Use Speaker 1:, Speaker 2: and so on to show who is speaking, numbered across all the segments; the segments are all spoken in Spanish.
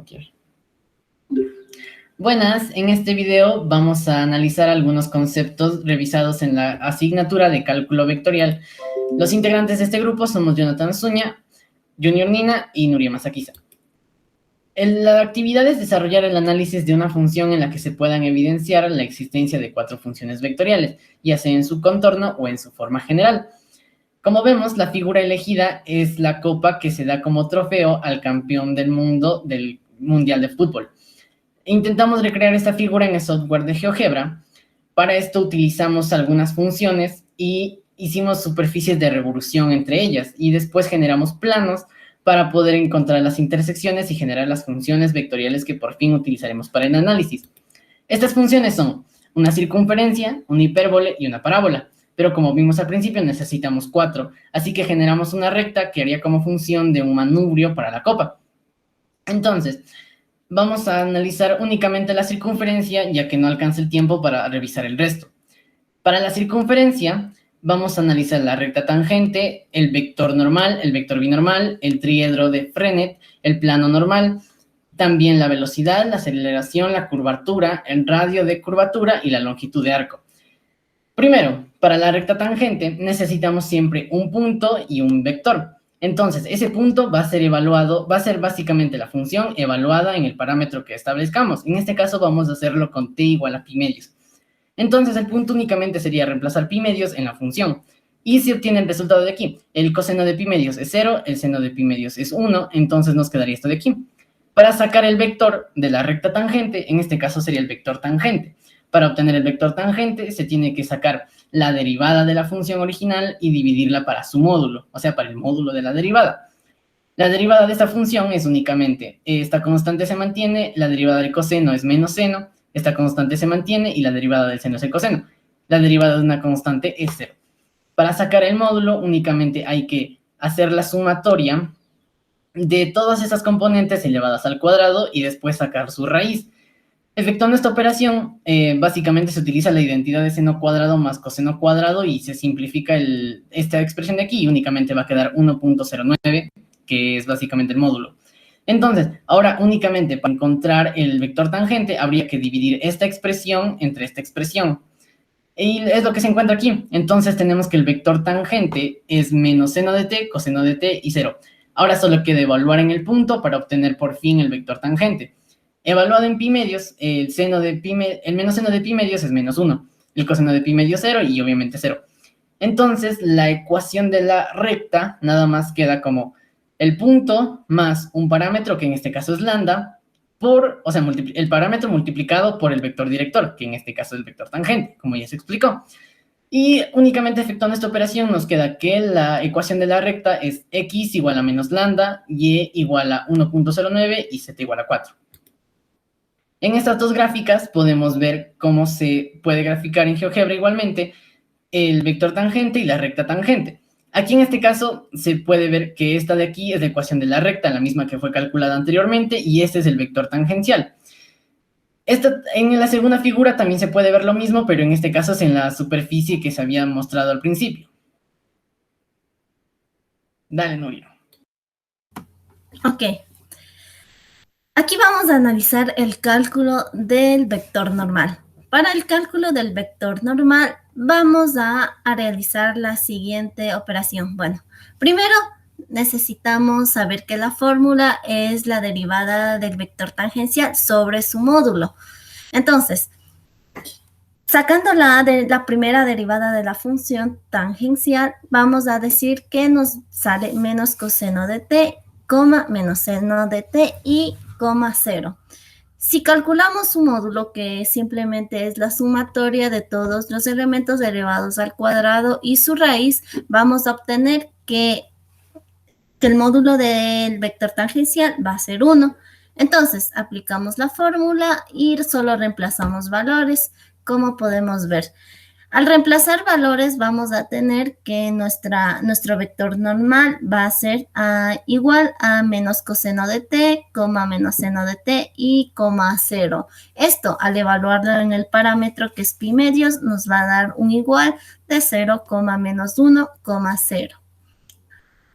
Speaker 1: quiere. Buenas, en este video vamos a analizar algunos conceptos revisados en la asignatura de cálculo vectorial. Los integrantes de este grupo somos Jonathan Zuña, Junior Nina y Nuria Masakiza. La actividad es desarrollar el análisis de una función en la que se puedan evidenciar la existencia de 4 funciones vectoriales, ya sea en su contorno o en su forma general. Como vemos, la figura elegida es la copa que se da como trofeo al campeón del mundo del Mundial de Fútbol. Intentamos recrear esta figura en el software de GeoGebra. Para esto utilizamos algunas funciones y hicimos superficies de revolución entre ellas, y después generamos planos para poder encontrar las intersecciones y generar las funciones vectoriales que por fin utilizaremos para el análisis. Estas funciones son una circunferencia, una hipérbole y una parábola, pero como vimos al principio necesitamos 4, así que generamos una recta que haría como función de un manubrio para la copa. Entonces, vamos a analizar únicamente la circunferencia, ya que no alcanza el tiempo para revisar el resto. Para la circunferencia, vamos a analizar la recta tangente, el vector normal, el vector binormal, el triedro de Frenet, el plano normal, también la velocidad, la aceleración, la curvatura, el radio de curvatura y la longitud de arco. Primero, para la recta tangente necesitamos siempre un punto y un vector. Entonces, ese punto va a ser evaluado, va a ser básicamente la función evaluada en el parámetro que establezcamos. En este caso vamos a hacerlo con t igual a pi medios. Entonces, el punto únicamente sería reemplazar pi medios en la función. Y se obtiene el resultado de aquí. El coseno de pi medios es 0, el seno de pi medios es 1, entonces nos quedaría esto de aquí. Para sacar el vector de la recta tangente, en este caso sería el vector tangente. Para obtener el vector tangente se tiene que sacar la derivada de la función original y dividirla para su módulo, o sea, para el módulo de la derivada. La derivada de esta función es únicamente, esta constante se mantiene, la derivada del coseno es menos seno, esta constante se mantiene y la derivada del seno es el coseno. La derivada de una constante es 0. Para sacar el módulo únicamente hay que hacer la sumatoria de todas esas componentes elevadas al cuadrado y después sacar su raíz. Efectuando esta operación, básicamente se utiliza la identidad de seno cuadrado más coseno cuadrado y se simplifica esta expresión de aquí y únicamente va a quedar 1.09, que es básicamente el módulo. Entonces, ahora únicamente para encontrar el vector tangente habría que dividir esta expresión entre esta expresión. Y es lo que se encuentra aquí. Entonces tenemos que el vector tangente es menos seno de t, coseno de t y 0. Ahora solo queda evaluar en el punto para obtener por fin el vector tangente. Evaluado en pi medios, el menos seno de pi medios es menos 1, el coseno de pi medios 0 y obviamente 0. Entonces, la ecuación de la recta nada más queda como el punto más un parámetro, que en este caso es lambda, el parámetro multiplicado por el vector director, que en este caso es el vector tangente, como ya se explicó. Y únicamente efectuando esta operación nos queda que la ecuación de la recta es x igual a menos lambda, y igual a 1.09 y z igual a 4. En estas dos gráficas podemos ver cómo se puede graficar en GeoGebra igualmente el vector tangente y la recta tangente. Aquí en este caso se puede ver que esta de aquí es la ecuación de la recta, la misma que fue calculada anteriormente, y este es el vector tangencial. En la segunda figura también se puede ver lo mismo, pero en este caso es en la superficie que se había mostrado al principio. Dale, Nuria.
Speaker 2: Ok. Aquí vamos a analizar el cálculo del vector normal. Para el cálculo del vector normal vamos a realizar la siguiente operación. Bueno, primero necesitamos saber que la fórmula es la derivada del vector tangencial sobre su módulo. Entonces, sacando la primera derivada de la función tangencial, vamos a decir que nos sale menos coseno de t, menos seno de t y 0. Si calculamos su módulo, que simplemente es la sumatoria de todos los elementos elevados al cuadrado y su raíz, vamos a obtener que el módulo del vector tangencial va a ser 1. Entonces, aplicamos la fórmula y solo reemplazamos valores, como podemos ver. Al reemplazar valores vamos a tener que nuestro vector normal va a ser igual a menos coseno de t, menos seno de t y 0. Esto al evaluarlo en el parámetro que es pi medios nos va a dar un igual de 0, menos 1, 0.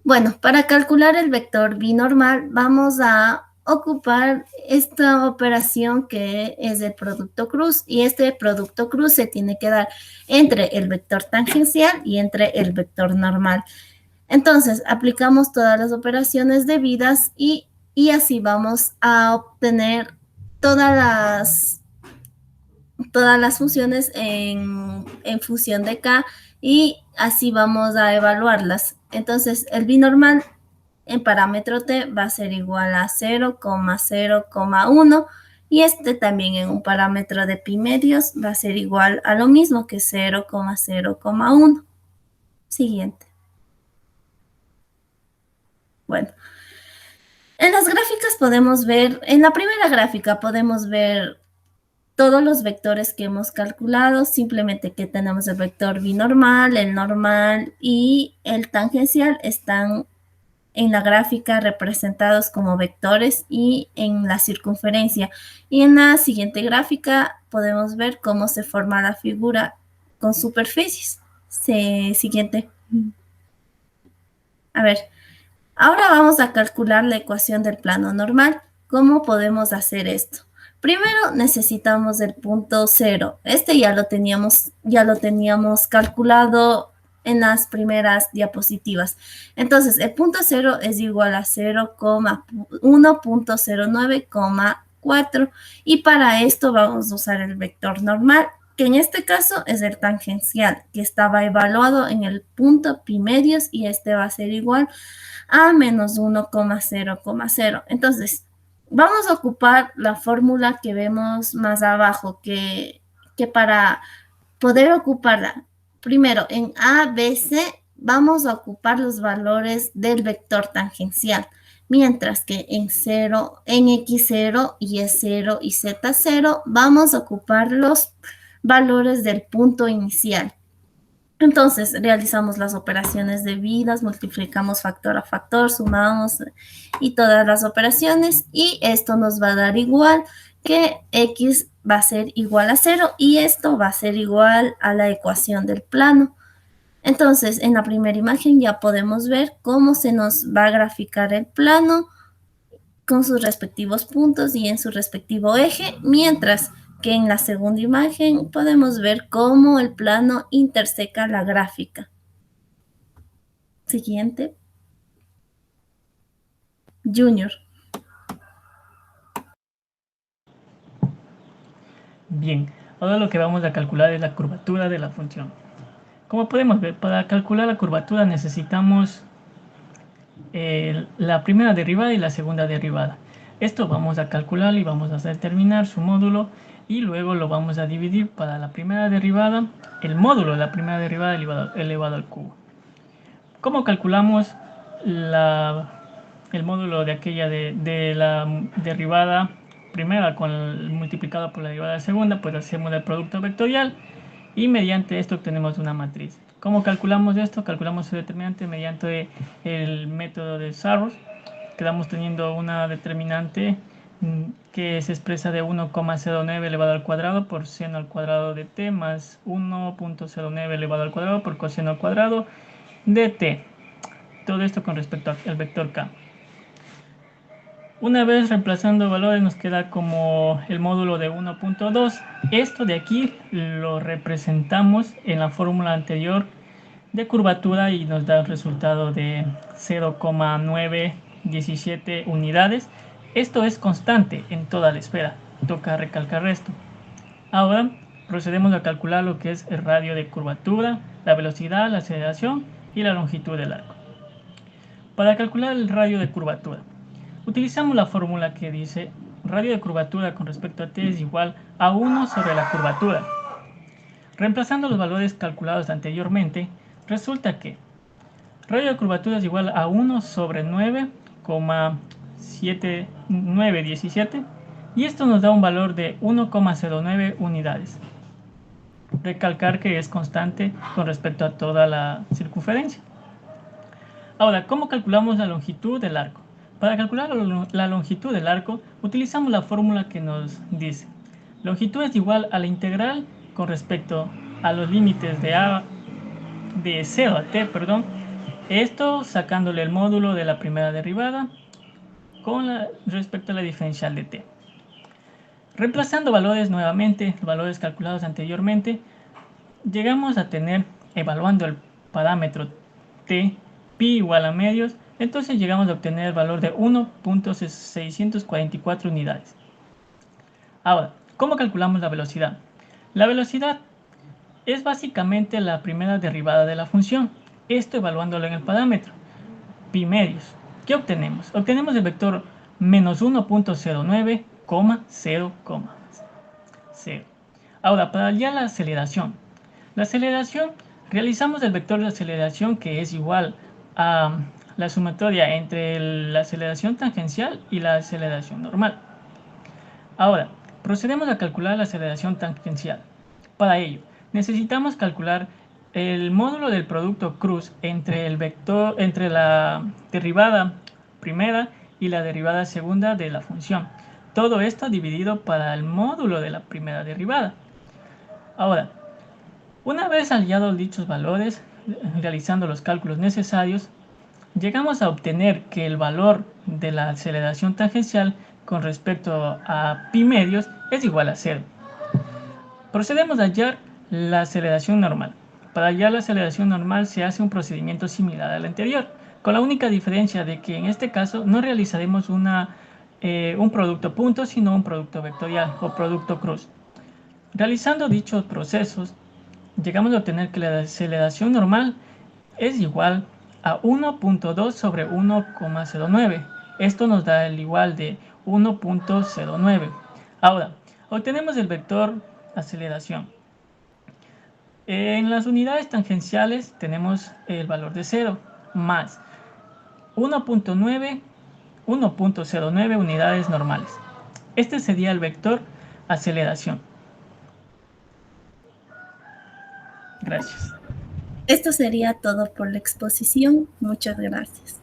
Speaker 2: Bueno, para calcular el vector binormal vamos a ocupar esta operación que es el producto cruz, y este producto cruz se tiene que dar entre el vector tangencial y entre el vector normal. Entonces, aplicamos todas las operaciones debidas y así vamos a obtener todas las funciones en función de K, y así vamos a evaluarlas. Entonces, el binormal en parámetro T va a ser igual a 0,0,1, y este también en un parámetro de pi medios va a ser igual a lo mismo que 0,0,1. Siguiente. Bueno, en las gráficas podemos ver, en la primera gráfica podemos ver todos los vectores que hemos calculado, simplemente que tenemos el vector binormal, el normal y el tangencial están en la gráfica representados como vectores y en la circunferencia. Y en la siguiente gráfica podemos ver cómo se forma la figura con superficies. Siguiente. A ver, ahora vamos a calcular la ecuación del plano normal. ¿Cómo podemos hacer esto? Primero necesitamos el punto 0. Este ya lo teníamos calculado en las primeras diapositivas. Entonces, el punto 0 es igual a 0,1.09,4. Y para esto vamos a usar el vector normal, que en este caso es el tangencial, que estaba evaluado en el punto pi medios, y este va a ser igual a menos 1,0,0. Entonces, vamos a ocupar la fórmula que vemos más abajo, que para poder ocuparla, primero en A, B, C, vamos a ocupar los valores del vector tangencial, mientras que en X0, Y0 y Z0 vamos a ocupar los valores del punto inicial. Entonces, realizamos las operaciones debidas, multiplicamos factor a factor, sumamos y todas las operaciones, y esto nos va a dar igual que X va a ser igual a 0, y esto va a ser igual a la ecuación del plano. Entonces, en la primera imagen ya podemos ver cómo se nos va a graficar el plano con sus respectivos puntos y en su respectivo eje, mientras que en la segunda imagen podemos ver cómo el plano interseca la gráfica. Siguiente. Junior.
Speaker 3: Bien, ahora lo que vamos a calcular es la curvatura de la función. Como podemos ver, para calcular la curvatura necesitamos la primera derivada y la segunda derivada. Esto vamos a calcular y vamos a determinar su módulo, y luego lo vamos a dividir para la primera derivada, el módulo de la primera derivada elevado al cubo. ¿Cómo calculamos el módulo de aquella de la derivada primera multiplicado por la derivada segunda? Pues hacemos el producto vectorial y mediante esto obtenemos una matriz. ¿Cómo calculamos esto? Calculamos su determinante mediante el método de Sarros. Quedamos teniendo una determinante que se expresa de 1,09 elevado al cuadrado por seno al cuadrado de t más 1,09 elevado al cuadrado por coseno al cuadrado de t. Todo esto con respecto al vector k. Una vez reemplazando valores nos queda como el módulo de 1.2. Esto de aquí lo representamos en la fórmula anterior de curvatura y nos da el resultado de 0,917 unidades. Esto es constante en toda la esfera. Toca recalcar esto. Ahora procedemos a calcular lo que es el radio de curvatura, la velocidad, la aceleración y la longitud del arco. Para calcular el radio de curvatura, utilizamos la fórmula que dice radio de curvatura con respecto a t es igual a 1 sobre la curvatura. Reemplazando los valores calculados anteriormente, resulta que radio de curvatura es igual a 1 sobre 9,7917, y esto nos da un valor de 1,09 unidades. Recalcar que es constante con respecto a toda la circunferencia. Ahora, ¿cómo calculamos la longitud del arco? Para calcular la longitud del arco, utilizamos la fórmula que nos dice: longitud es igual a la integral con respecto a los límites de 0 a t, esto sacándole el módulo de la primera derivada respecto a la diferencial de t. Reemplazando valores nuevamente, valores calculados anteriormente, llegamos a tener, evaluando el parámetro t, pi igual a medios, entonces llegamos a obtener el valor de 1.644 unidades. Ahora, ¿cómo calculamos la velocidad? La velocidad es básicamente la primera derivada de la función, esto evaluándolo en el parámetro pi medios. ¿Qué obtenemos? Obtenemos el vector menos 1.09, 0, 0. Ahora, para hallar la aceleración, realizamos el vector de aceleración que es igual a la sumatoria entre la aceleración tangencial y la aceleración normal. Ahora, procedemos a calcular la aceleración tangencial. Para ello, necesitamos calcular el módulo del producto cruz entre la derivada primera y la derivada segunda de la función. Todo esto dividido para el módulo de la primera derivada. Ahora, una vez hallados dichos valores, realizando los cálculos necesarios, llegamos a obtener que el valor de la aceleración tangencial con respecto a pi medios es igual a 0. Procedemos a hallar la aceleración normal. Para hallar la aceleración normal se hace un procedimiento similar al anterior, con la única diferencia de que en este caso no realizaremos un producto punto, sino un producto vectorial o producto cruz. Realizando dichos procesos, llegamos a obtener que la aceleración normal es igual a 1.2 sobre 1,09. Esto nos da el igual de 1.09. Ahora, obtenemos el vector aceleración. En las unidades tangenciales tenemos el valor de 0 más 1.09 unidades normales. Este sería el vector aceleración. Gracias.
Speaker 2: Esto sería todo por la exposición. Muchas gracias.